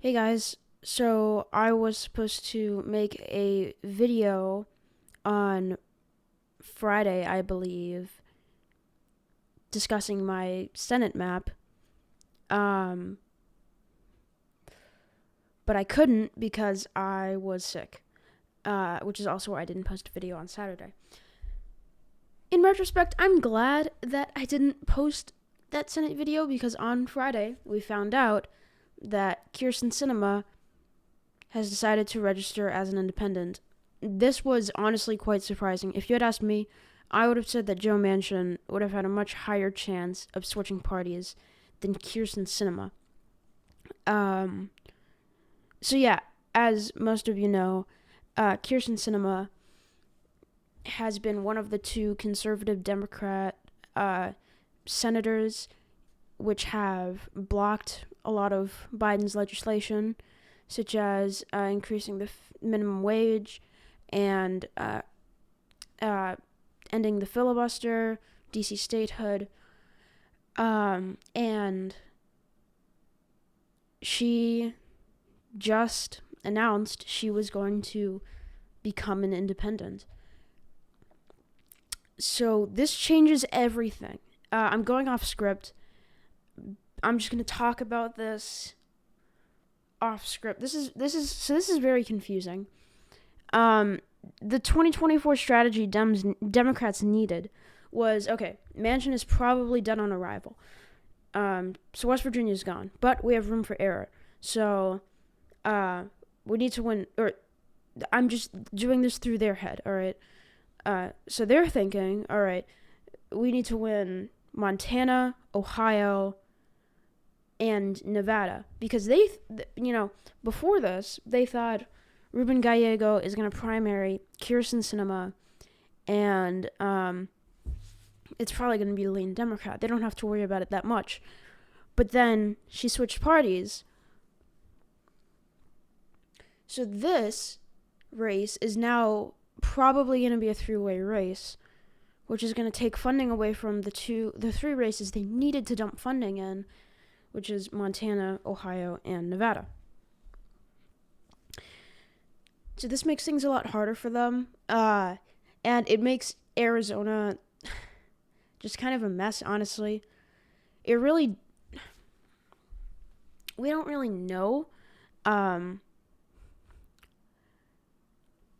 Hey guys, so I was supposed to make a video on Friday, I believe, discussing my Senate map, um, but I couldn't because I was sick, which is also why I didn't post a video on Saturday. In retrospect, I'm glad that I didn't post that Senate video because on Friday we found out that Kyrsten Sinema has decided to register as an independent. This was honestly quite surprising. If you had asked me, I would have said that Joe Manchin would have had a much higher chance of switching parties than Kyrsten Sinema. Um, so yeah, as most of you know, Kyrsten Sinema has been one of the two conservative Democrat senators which have blocked a lot of Biden's legislation, such as increasing the minimum wage and ending the filibuster, DC statehood, and she just announced she was going to become an independent. So this changes everything. I'm going off script. I'm just going to talk about this off script. This is very confusing. The 2024 strategy Democrats needed was, okay, Manchin is probably dead on arrival. So West Virginia's gone, but we have room for error. So we need to win, or I'm just doing this through their head, all right? So they're thinking, all right, we need to win Montana, Ohio, and Nevada, because they, before this, they thought Ruben Gallego is going to primary Kyrsten Sinema, and it's probably going to be a lean Democrat. They don't have to worry about it that much. But then she switched parties. So this race is now probably going to be a three-way race, which is going to take funding away from the three races they needed to dump funding in, which is Montana, Ohio, and Nevada. So this makes things a lot harder for them, and it makes Arizona just kind of a mess, honestly. We don't really know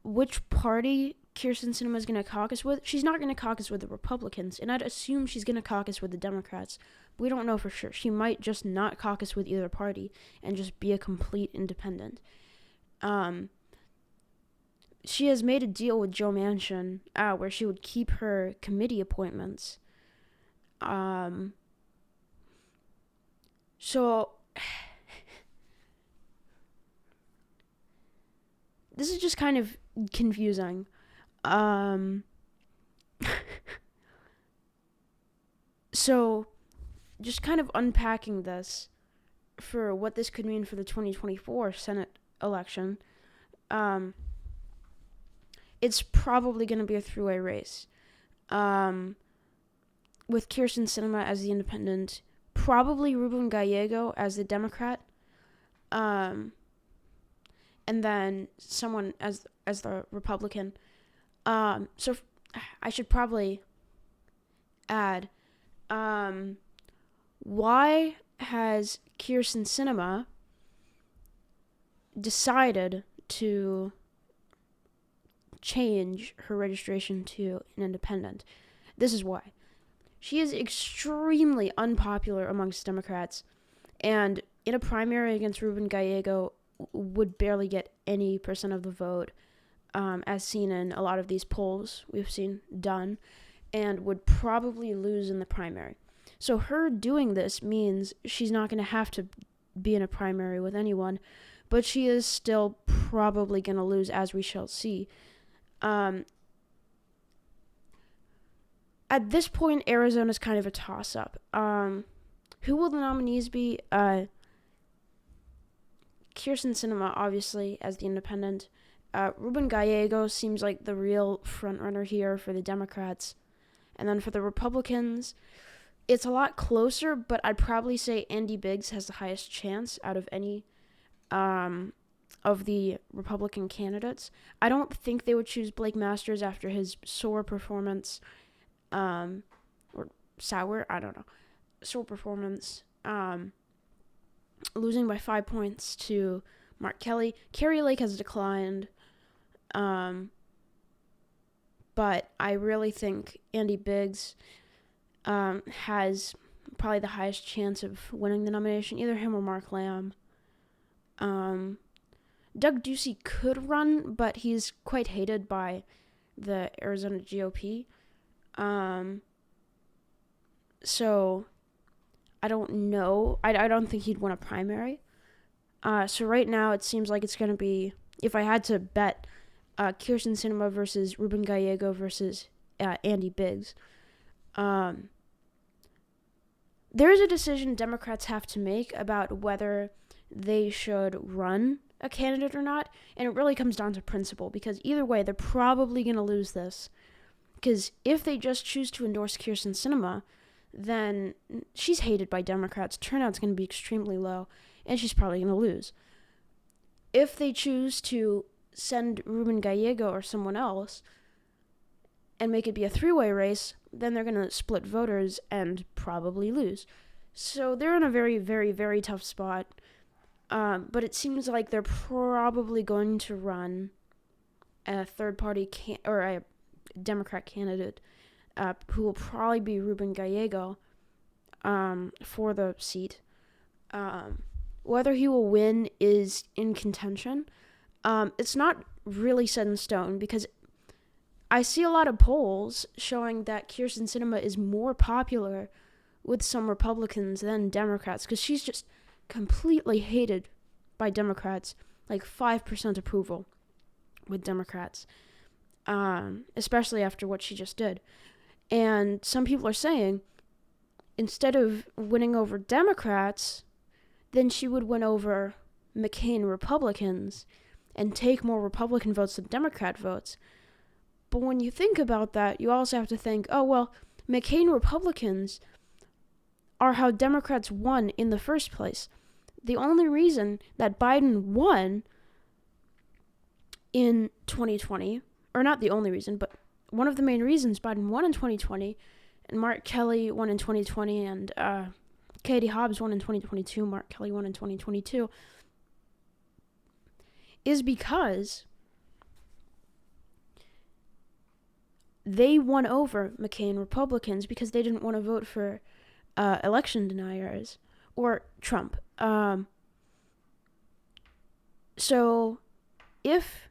which party Kyrsten Sinema is going to caucus with. She's not going to caucus with the Republicans, and I'd assume she's going to caucus with the Democrats. We don't know for sure. She might just not caucus with either party and just be a complete independent. She has made a deal with Joe Manchin where she would keep her committee appointments. So this is just kind of confusing. So just kind of unpacking this for what this could mean for the 2024 Senate election. It's probably going to be a three-way race. With Kyrsten Sinema as the independent, probably Ruben Gallego as the Democrat, and then someone as the Republican. So I should probably add, why has Kyrsten Sinema decided to change her registration to an independent? This is why. She is extremely unpopular amongst Democrats, and in a primary against Ruben Gallego would barely get any percent of the vote, as seen in a lot of these polls we've seen done, and would probably lose in the primary. So her doing this means she's not going to have to be in a primary with anyone, but she is still probably going to lose, as we shall see. At this point, Arizona's kind of a toss-up. Who will the nominees be? Kyrsten Sinema, obviously, as the independent. Ruben Gallego seems like the real front-runner here for the Democrats. And then for the Republicans, it's a lot closer, but I'd probably say Andy Biggs has the highest chance out of any of the Republican candidates. I don't think they would choose Blake Masters after his sour performance, or sour, I don't know, sour performance, losing by 5 points to Mark Kelly. Kari Lake has declined, but I really think Andy Biggs has probably the highest chance of winning the nomination, either him or Mark Lamb. Doug Ducey could run, but he's quite hated by the Arizona GOP. So I don't know. I don't think he'd win a primary. So right now it seems like it's going to be, if I had to bet, Kyrsten Sinema versus Ruben Gallego versus Andy Biggs. There is a decision Democrats have to make about whether they should run a candidate or not, and it really comes down to principle, because either way, they're probably going to lose this. Because if they just choose to endorse Kyrsten Sinema, then she's hated by Democrats. Turnout's going to be extremely low, and she's probably going to lose. If they choose to send Ruben Gallego or someone else and make it be a three-way race, then they're going to split voters and probably lose. So they're in a very, very, very tough spot. But it seems like they're probably going to run a third-party or a Democrat candidate, who will probably be Ruben Gallego, for the seat. Whether he will win is in contention. It's not really set in stone, because I see a lot of polls showing that Kyrsten Sinema is more popular with some Republicans than Democrats, because she's just completely hated by Democrats, like 5% approval with Democrats, especially after what she just did. And some people are saying, instead of winning over Democrats, then she would win over McCain Republicans and take more Republican votes than Democrat votes. But when you think about that, you also have to think, oh, well, McCain Republicans are how Democrats won in the first place. The only reason that Biden won in 2020, or not the only reason, but one of the main reasons Biden won in 2020, and Mark Kelly won in 2020, and Katie Hobbs won in 2022, Mark Kelly won in 2022, is because they won over McCain Republicans because they didn't want to vote for election deniers or Trump. So if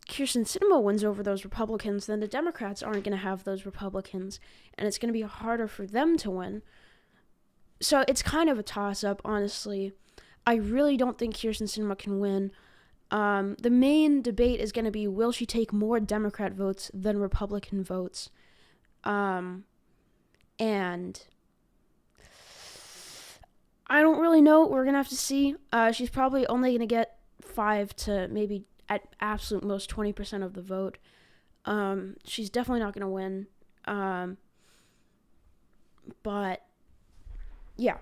Kyrsten Sinema wins over those Republicans, then the Democrats aren't going to have those Republicans, and it's going to be harder for them to win. So it's kind of a toss-up, honestly. I really don't think Kyrsten Sinema can win. The main debate is going to be, will she take more Democrat votes than Republican votes? And I don't really know. We're going to have to see. She's probably only going to get 5 to maybe at absolute most 20% of the vote. She's definitely not going to win. But yeah.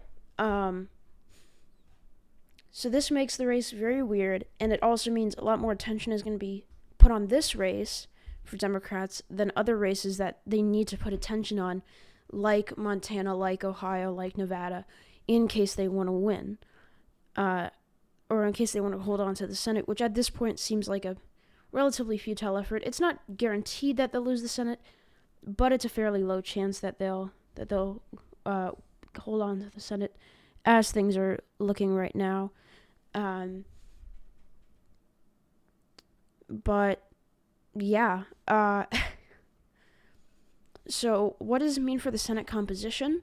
So this makes the race very weird, and it also means a lot more attention is going to be put on this race for Democrats than other races that they need to put attention on, like Montana, like Ohio, like Nevada, in case they want to win, or in case they want to hold on to the Senate, which at this point seems like a relatively futile effort. It's not guaranteed that they'll lose the Senate, but it's a fairly low chance that they'll hold on to the Senate as things are looking right now. But yeah, so what does it mean for the Senate composition?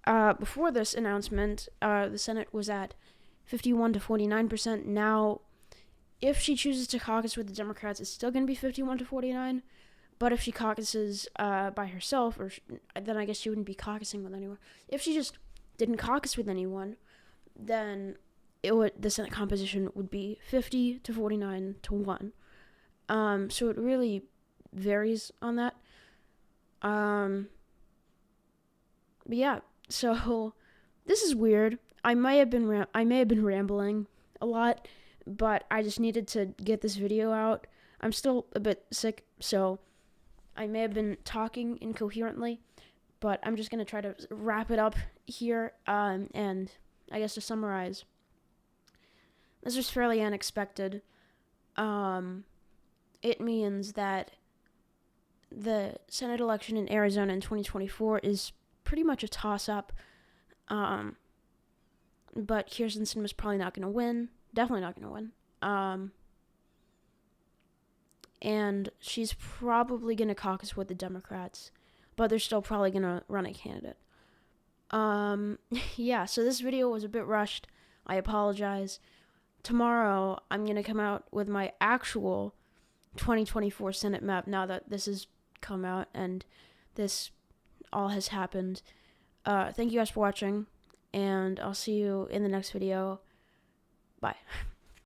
Before this announcement, the Senate was at 51 to 49%. Now, if she chooses to caucus with the Democrats, it's still going to be 51 to 49. But if she caucuses by herself, then I guess she wouldn't be caucusing with anyone. If she just didn't caucus with anyone, then the Senate composition would be 50 to 49 to 1. So it really varies on that. But yeah, so this is weird. I may have been rambling a lot, but I just needed to get this video out. I'm still a bit sick, so I may have been talking incoherently, but I'm just going to try to wrap it up here, and I guess to summarize, this was fairly unexpected. It means that the Senate election in Arizona in 2024 is pretty much a toss-up, but Kyrsten Sinema is probably not going to win. Definitely not going to win. And she's probably going to caucus with the Democrats, but they're still probably going to run a candidate. Yeah, so this video was a bit rushed. I apologize. Tomorrow, I'm going to come out with my actual 2024 Senate map now that this has come out and this all has happened. Thank you guys for watching, and I'll see you in the next video. Bye.